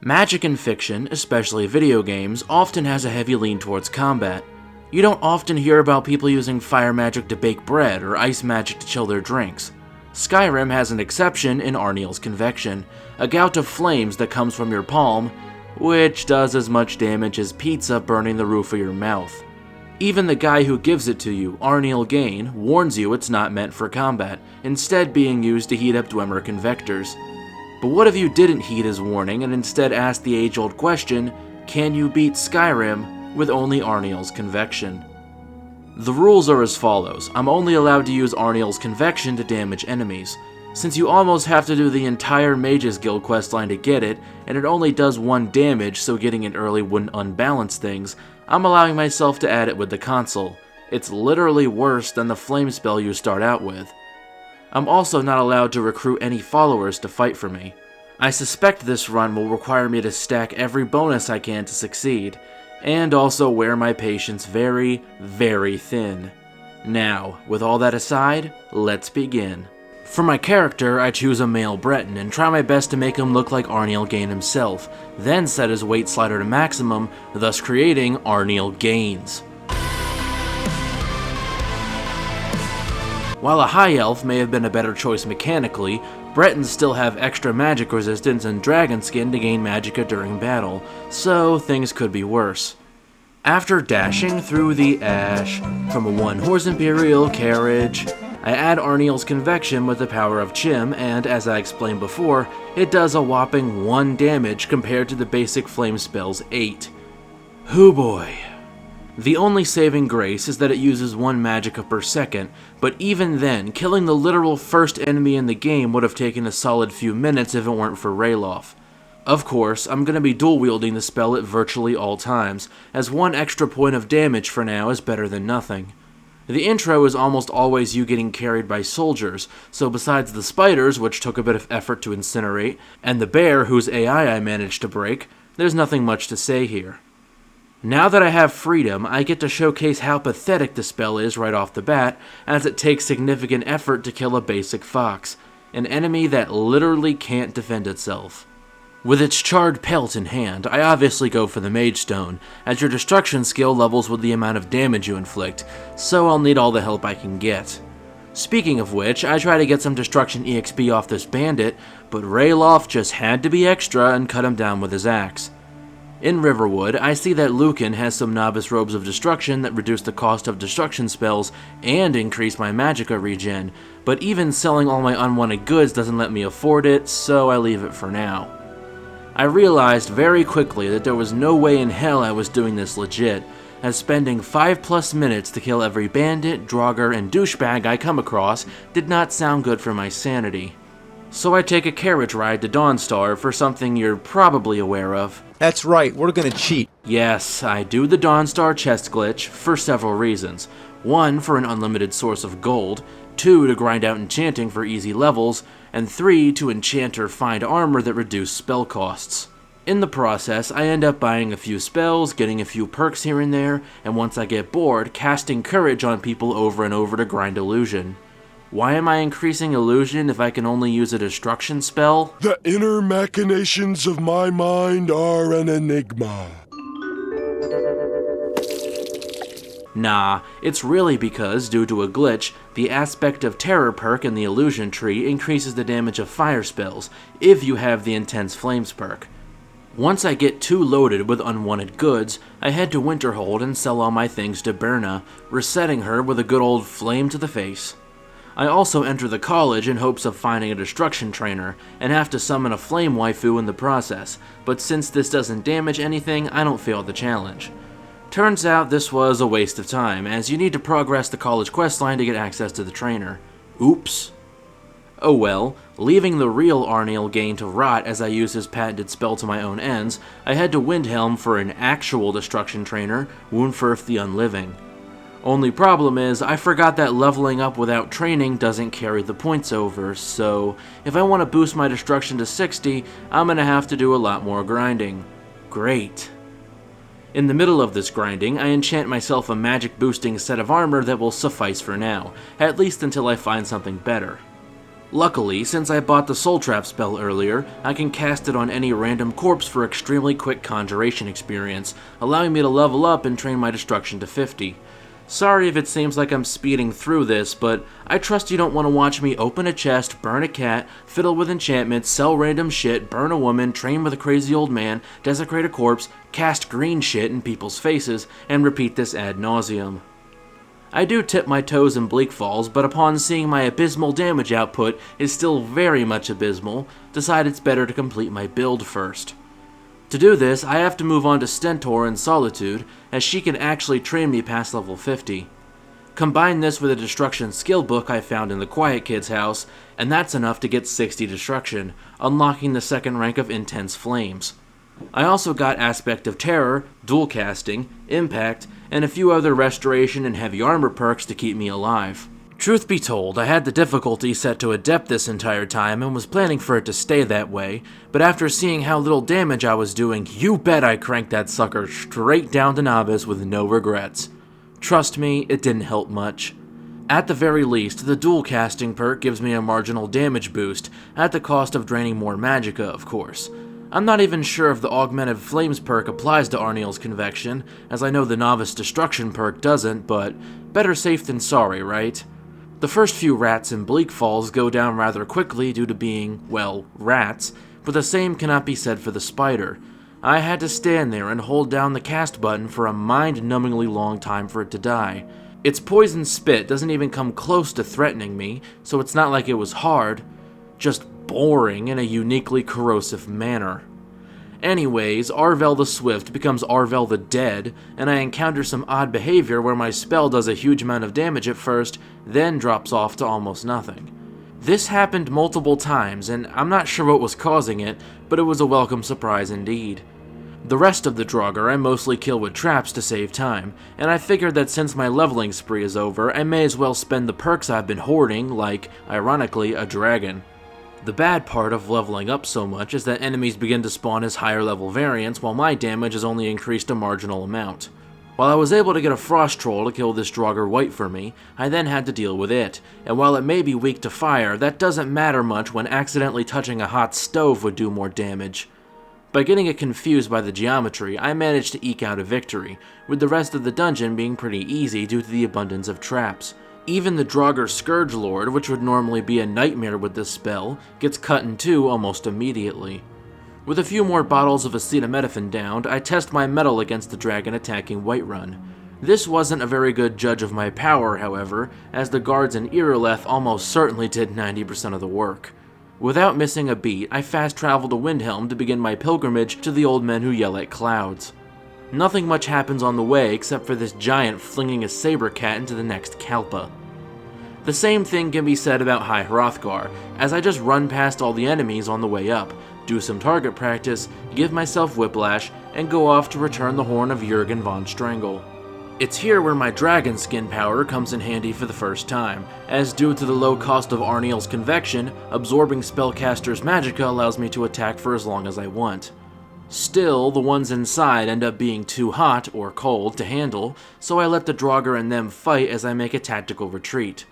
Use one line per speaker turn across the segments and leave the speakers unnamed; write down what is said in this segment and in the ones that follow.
Magic in fiction, especially video games, often has a heavy lean towards combat. You don't often hear about people using fire magic to bake bread or ice magic to chill their drinks. Skyrim has an exception in Arniel's Convection, a gout of flames that comes from your palm, which does as much damage as pizza burning the roof of your mouth. Even the guy who gives it to you, Arniel Gain, warns you it's not meant for combat, instead being used to heat up Dwemer convectors. But what if you didn't heed his warning and instead asked the age-old question, can you beat Skyrim with only Arniel's Convection? The rules are as follows. I'm only allowed to use Arniel's Convection to damage enemies. Since you almost have to do the entire Mage's Guild questline to get it, and it only does 1 damage so getting it early wouldn't unbalance things, I'm allowing myself to add it with the console. It's literally worse than the flame spell you start out with. I'm also not allowed to recruit any followers to fight for me. I suspect this run will require me to stack every bonus I can to succeed, and also wear my patience very, very thin. Now, with all that aside, let's begin. For my character, I choose a male Breton and try my best to make him look like Arniel Gain himself, then set his weight slider to maximum, thus creating Arniel Gains. While a high elf may have been a better choice mechanically, Bretons still have extra magic resistance and dragon skin to gain magicka during battle, so things could be worse. After dashing through the ash from a 1-horse Imperial carriage, I add Arniel's Convection with the power of Chim, and as I explained before, it does a whopping 1 damage compared to the basic flame spell's 8. Hoo boy. The only saving grace is that it uses 1 magicka per second, but even then, killing the literal first enemy in the game would have taken a solid few minutes if it weren't for Ralof. Of course, I'm going to be dual-wielding the spell at virtually all times, as 1 extra point of damage for now is better than nothing. The intro is almost always you getting carried by soldiers, so besides the spiders, which took a bit of effort to incinerate, and the bear whose AI I managed to break, there's nothing much to say here. Now that I have freedom, I get to showcase how pathetic the spell is right off the bat, as it takes significant effort to kill a basic fox, an enemy that literally can't defend itself. With its charred pelt in hand, I obviously go for the Mage Stone, as your destruction skill levels with the amount of damage you inflict, so I'll need all the help I can get. Speaking of which, I try to get some destruction EXP off this bandit, but Ralof just had to be extra and cut him down with his axe. In Riverwood, I see that Lucan has some novice robes of destruction that reduce the cost of destruction spells and increase my magicka regen, but even selling all my unwanted goods doesn't let me afford it, so I leave it for now. I realized very quickly that there was no way in hell I was doing this legit, as spending 5+ minutes to kill every bandit, draugr, and douchebag I come across did not sound good for my sanity. So I take a carriage ride to Dawnstar for something you're probably aware of.
That's right, we're gonna cheat.
Yes, I do the Dawnstar chest glitch for several reasons. 1, for an unlimited source of gold, 2, to grind out enchanting for easy levels, and 3, to enchant or find armor that reduce spell costs. In the process, I end up buying a few spells, getting a few perks here and there, and once I get bored, casting courage on people over and over to grind illusion. Why am I increasing illusion if I can only use a destruction spell?
The inner machinations of my mind are an enigma.
Nah, it's really because, due to a glitch, the Aspect of Terror perk in the illusion tree increases the damage of fire spells, if you have the Intense Flames perk. Once I get too loaded with unwanted goods, I head to Winterhold and sell all my things to Berna, resetting her with a good old flame to the face. I also enter the college in hopes of finding a destruction trainer, and have to summon a flame waifu in the process, but since this doesn't damage anything, I don't fail the challenge. Turns out this was a waste of time, as you need to progress the college questline to get access to the trainer. Oops. Oh well, leaving the real Arniel Gain to rot as I use his patented spell to my own ends, I head to Windhelm for an actual destruction trainer, Wunferth the Unliving. Only problem is, I forgot that leveling up without training doesn't carry the points over, so if I want to boost my destruction to 60, I'm gonna have to do a lot more grinding. Great. In the middle of this grinding, I enchant myself a magic boosting set of armor that will suffice for now, at least until I find something better. Luckily, since I bought the Soul Trap spell earlier, I can cast it on any random corpse for extremely quick conjuration experience, allowing me to level up and train my destruction to 50. Sorry if it seems like I'm speeding through this, but I trust you don't want to watch me open a chest, burn a cat, fiddle with enchantments, sell random shit, burn a woman, train with a crazy old man, desecrate a corpse, cast green shit in people's faces, and repeat this ad nauseum. I do tip my toes in Bleak Falls, but upon seeing my abysmal damage output is still very much abysmal, decide it's better to complete my build first. To do this, I have to move on to Stentor in Solitude, as she can actually train me past level 50. Combine this with a destruction skill book I found in the Quiet Kid's house, and that's enough to get 60 destruction, unlocking the second rank of Intense Flames. I also got Aspect of Terror, Dual Casting, Impact, and a few other restoration and heavy armor perks to keep me alive. Truth be told, I had the difficulty set to Adept this entire time and was planning for it to stay that way, but after seeing how little damage I was doing, you bet I cranked that sucker straight down to Novice with no regrets. Trust me, it didn't help much. At the very least, the dual casting perk gives me a marginal damage boost, at the cost of draining more magicka, of course. I'm not even sure if the Augmented Flames perk applies to Arniel's Convection, as I know the Novice Destruction perk doesn't, but better safe than sorry, right? The first few rats in Bleak Falls go down rather quickly due to being, well, rats, but the same cannot be said for the spider. I had to stand there and hold down the cast button for a mind-numbingly long time for it to die. Its poison spit doesn't even come close to threatening me, so it's not like it was hard, just boring in a uniquely corrosive manner. Anyways, Arvel the Swift becomes Arvel the Dead, and I encounter some odd behavior where my spell does a huge amount of damage at first, then drops off to almost nothing. This happened multiple times, and I'm not sure what was causing it, but it was a welcome surprise indeed. The rest of the Draugr I mostly kill with traps to save time, and I figured that since my leveling spree is over, I may as well spend the perks I've been hoarding, like, ironically, a dragon. The bad part of leveling up so much is that enemies begin to spawn as higher level variants, while my damage has only increased a marginal amount. While I was able to get a frost troll to kill this Draugr white for me, I then had to deal with it, and while it may be weak to fire, that doesn't matter much when accidentally touching a hot stove would do more damage. By getting it confused by the geometry, I managed to eke out a victory, with the rest of the dungeon being pretty easy due to the abundance of traps. Even the Draugr Scourge Lord, which would normally be a nightmare with this spell, gets cut in two almost immediately. With a few more bottles of acetaminophen downed, I test my mettle against the dragon attacking Whiterun. This wasn't a very good judge of my power, however, as the guards in Irileth almost certainly did 90% of the work. Without missing a beat, I fast travel to Windhelm to begin my pilgrimage to the old men who yell at clouds. Nothing much happens on the way except for this giant flinging a saber cat into the next Kalpa. The same thing can be said about High Hrothgar, as I just run past all the enemies on the way up, do some target practice, give myself whiplash, and go off to return the horn of Jurgen von Strangle. It's here where my dragon skin power comes in handy for the first time, as due to the low cost of Arniel's Convection, absorbing spellcaster's magicka allows me to attack for as long as I want. Still, the ones inside end up being too hot or cold to handle, so I let the Draugr and them fight as I make a tactical retreat.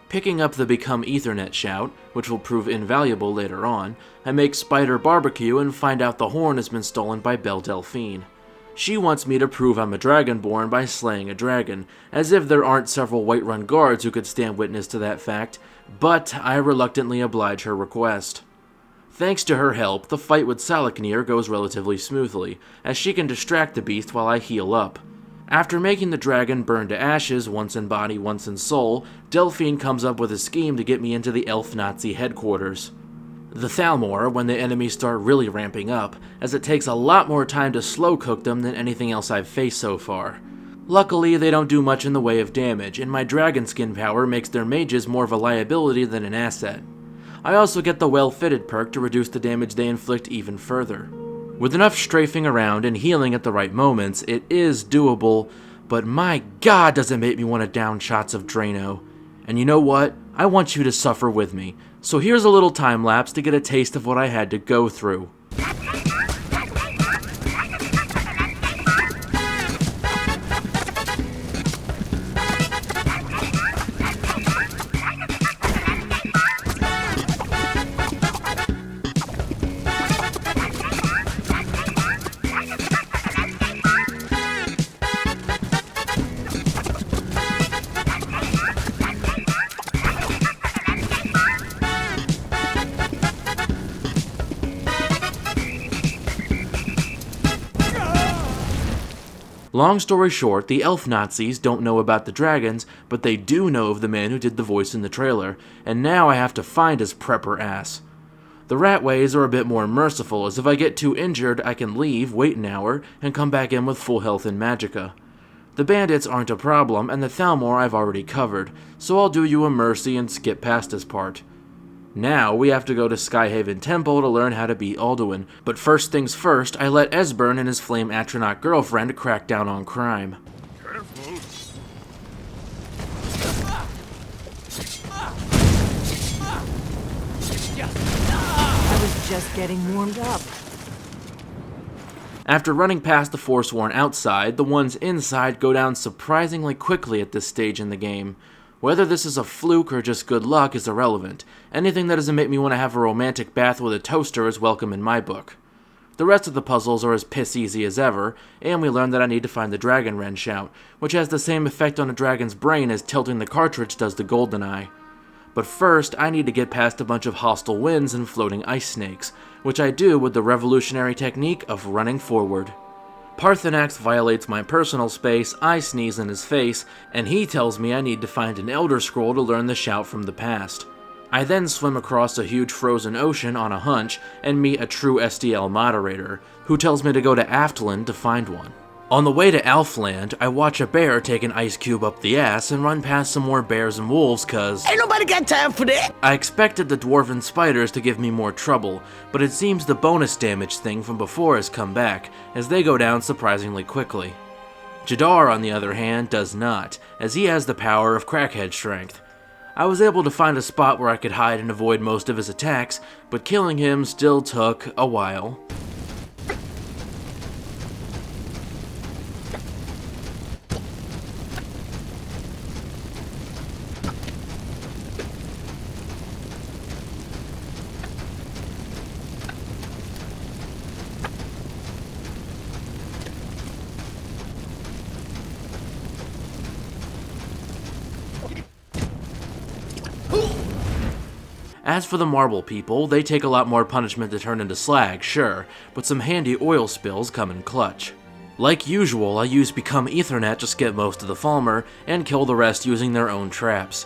Picking up the Become Ethernet shout, which will prove invaluable later on, I make Spider barbecue and find out the horn has been stolen by Belle Delphine. She wants me to prove I'm a Dragonborn by slaying a dragon, as if there aren't several Whiterun guards who could stand witness to that fact, but I reluctantly oblige her request. Thanks to her help, the fight with Salaknir goes relatively smoothly, as she can distract the beast while I heal up. After making the dragon burn to ashes, once in body, once in soul, Delphine comes up with a scheme to get me into the elf Nazi headquarters. The Thalmor, when the enemies start really ramping up, as it takes a lot more time to slow cook them than anything else I've faced so far. Luckily, they don't do much in the way of damage, and my dragon skin power makes their mages more of a liability than an asset. I also get the well-fitted perk to reduce the damage they inflict even further. With enough strafing around and healing at the right moments, it is doable, but my god does it make me want to down shots of Drano. And you know what? I want you to suffer with me. So here's a little time lapse to get a taste of what I had to go through. Long story short, the elf Nazis don't know about the dragons, but they do know of the man who did the voice in the trailer, and now I have to find his prepper ass. The Ratways are a bit more merciful, as if I get too injured, I can leave, wait an hour, and come back in with full health and magicka. The bandits aren't a problem, and the Thalmor I've already covered, so I'll do you a mercy and skip past this part. Now, we have to go to Skyhaven Temple to learn how to beat Alduin, but first things first, I let Esbern and his flame atronach girlfriend crack down on crime.
Careful.
I was just getting warmed up.
After running past the Forsworn outside, the ones inside go down surprisingly quickly at this stage in the game. Whether this is a fluke or just good luck is irrelevant. Anything that doesn't make me want to have a romantic bath with a toaster is welcome in my book. The rest of the puzzles are as piss easy as ever, and we learn that I need to find the Dragon Wren shout, which has the same effect on a dragon's brain as tilting the cartridge does the GoldenEye. But first, I need to get past a bunch of hostile winds and floating ice snakes, which I do with the revolutionary technique of running forward. Parthenax violates my personal space, I sneeze in his face, and he tells me I need to find an Elder Scroll to learn the shout from the past. I then swim across a huge frozen ocean on a hunch and meet a true SDL moderator, who tells me to go to Aftland to find one. On the way to Alfland, I watch a bear take an ice cube up the ass and run past some more bears and wolves cause
Ain't nobody got time for that!
I expected the dwarven spiders to give me more trouble, but it seems the bonus damage thing from before has come back, as they go down surprisingly quickly. Jadar, on the other hand, does not, as he has the power of crackhead strength. I was able to find a spot where I could hide and avoid most of his attacks, but killing him still took a while. As for the marble people, they take a lot more punishment to turn into slag, sure, but some handy oil spills come in clutch. Like usual, I use Become Ethernet to skip most of the Falmer, and kill the rest using their own traps.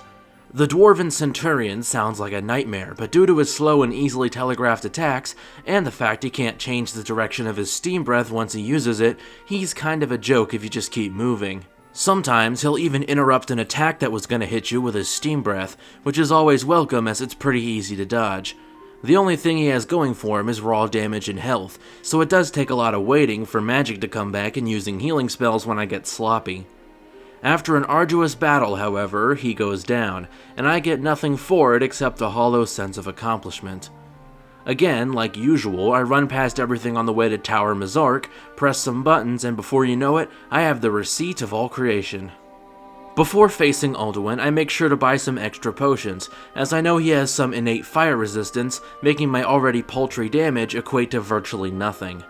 The Dwarven Centurion sounds like a nightmare, but due to his slow and easily telegraphed attacks, and the fact he can't change the direction of his steam breath once he uses it, he's kind of a joke if you just keep moving. Sometimes he'll even interrupt an attack that was gonna hit you with his steam breath, which is always welcome as it's pretty easy to dodge. The only thing he has going for him is raw damage and health, so it does take a lot of waiting for magic to come back and using healing spells when I get sloppy. After an arduous battle, however, he goes down, and I get nothing for it except a hollow sense of accomplishment. Again, like usual, I run past everything on the way to Tower Mazark, press some buttons, and before you know it, I have the receipt of all creation. Before facing Alduin, I make sure to buy some extra potions, as I know he has some innate fire resistance, making my already paltry damage equate to virtually nothing.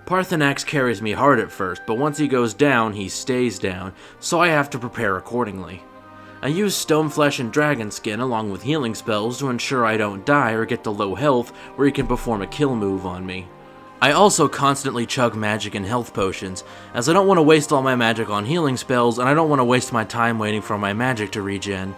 Parthenax carries me hard at first, but once he goes down, he stays down, so I have to prepare accordingly. I use Stoneflesh and Dragon Skin along with healing spells to ensure I don't die or get to low health where he can perform a kill move on me. I also constantly chug magic and health potions, as I don't want to waste all my magic on healing spells and I don't want to waste my time waiting for my magic to regen.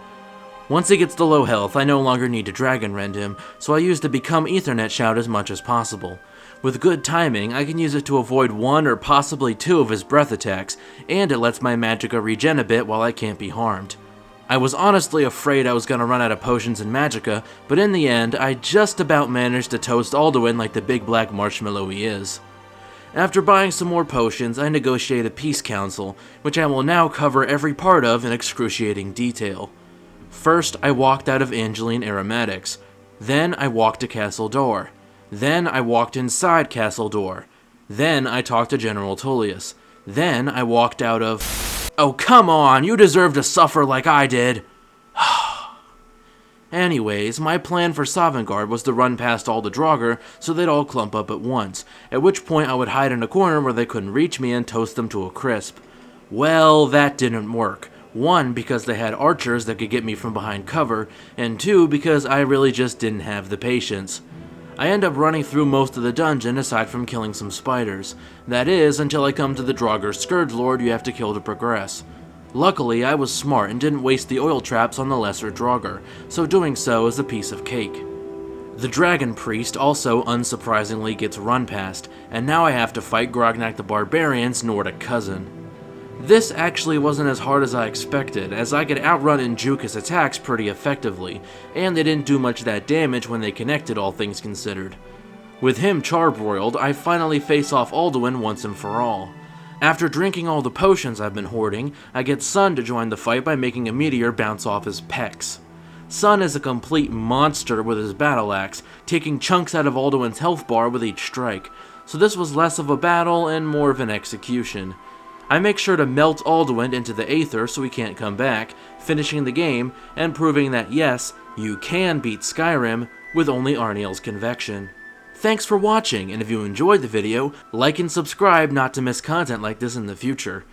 Once he gets to low health, I no longer need to Dragon Rend him, so I use the Become Ethernet shout as much as possible. With good timing, I can use it to avoid one or possibly two of his breath attacks, and it lets my magicka regen a bit while I can't be harmed. I was honestly afraid I was going to run out of potions and magicka, but in the end, I just about managed to toast Alduin like the big black marshmallow he is. After buying some more potions, I negotiate a peace council, which I will now cover every part of in excruciating detail. First, I walked out of Angeline Aromatics. Then I walked to Castle Door. Then I walked inside Castle Door. Then I talked to General Tullius. Then I walked out of... Oh, come on! You deserve to suffer like I did! Anyways, my plan for Sovngarde was to run past all the Draugr so they'd all clump up at once, at which point I would hide in a corner where they couldn't reach me and toast them to a crisp. Well, that didn't work. One, because they had archers that could get me from behind cover, and two, because I really just didn't have the patience. I end up running through most of the dungeon aside from killing some spiders. That is, until I come to the Draugr Scourgelord you have to kill to progress. Luckily, I was smart and didn't waste the oil traps on the lesser Draugr, so doing so is a piece of cake. The Dragon Priest also unsurprisingly gets run past, and now I have to fight Grognak the Barbarian's Nordic cousin. This actually wasn't as hard as I expected, as I could outrun and juke his attacks pretty effectively, and they didn't do much of that damage when they connected, all things considered. With him charbroiled, I finally face off Alduin once and for all. After drinking all the potions I've been hoarding, I get Sun to join the fight by making a meteor bounce off his pecs. Sun is a complete monster with his battle axe, taking chunks out of Alduin's health bar with each strike, so this was less of a battle and more of an execution. I make sure to melt Alduin into the Aether so he can't come back, finishing the game and proving that yes, you can beat Skyrim with only Arniel's Convection. Thanks for watching, and if you enjoyed the video, like and subscribe not to miss content like this in the future.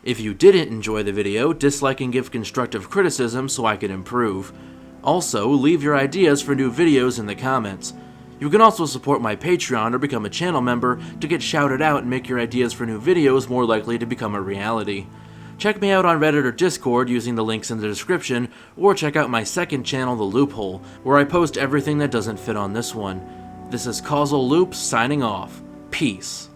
If you didn't enjoy the video, dislike and give constructive criticism so I can improve. Also, leave your ideas for new videos in the comments. You can also support my Patreon or become a channel member to get shouted out and make your ideas for new videos more likely to become a reality. Check me out on Reddit or Discord using the links in the description, or check out my second channel, The Loophole, where I post everything that doesn't fit on this one. This is Causal Loop signing off. Peace.